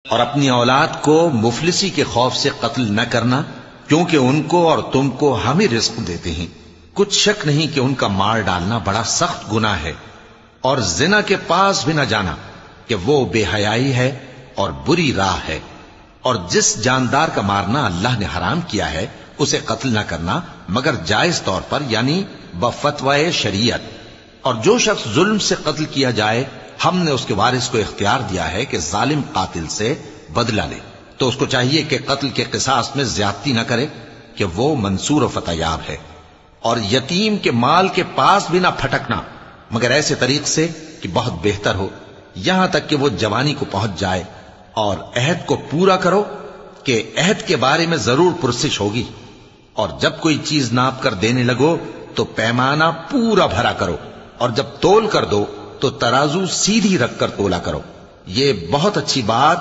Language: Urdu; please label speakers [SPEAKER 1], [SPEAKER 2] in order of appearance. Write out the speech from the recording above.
[SPEAKER 1] اور اپنی اولاد کو مفلسی کے خوف سے قتل نہ کرنا، کیونکہ ان کو اور تم کو ہم ہی رزق دیتے ہیں۔ کچھ شک نہیں کہ ان کا مار ڈالنا بڑا سخت گناہ ہے، اور زنا کے پاس بھی نہ جانا کہ وہ بے حیائی ہے اور بری راہ ہے۔ اور جس جاندار کا مارنا اللہ نے حرام کیا ہے اسے قتل نہ کرنا مگر جائز طور پر، یعنی بفتوائے شریعت۔ اور جو شخص ظلم سے قتل کیا جائے، ہم نے اس کے وارث کو اختیار دیا ہے کہ ظالم قاتل سے بدلہ لے، تو اس کو چاہیے کہ قتل کے قصاص میں زیادتی نہ کرے، کہ وہ منصور و فتح یاب ہے۔ اور یتیم کے مال کے پاس بھی نہ پھٹکنا مگر ایسے طریق سے کہ بہت بہتر ہو، یہاں تک کہ وہ جوانی کو پہنچ جائے۔ اور عہد کو پورا کرو کہ عہد کے بارے میں ضرور پرسش ہوگی۔ اور جب کوئی چیز ناپ کر دینے لگو تو پیمانہ پورا بھرا کرو، اور جب تول کر دو تو ترازو سیدھی رکھ کر تولا کرو۔ یہ بہت اچھی بات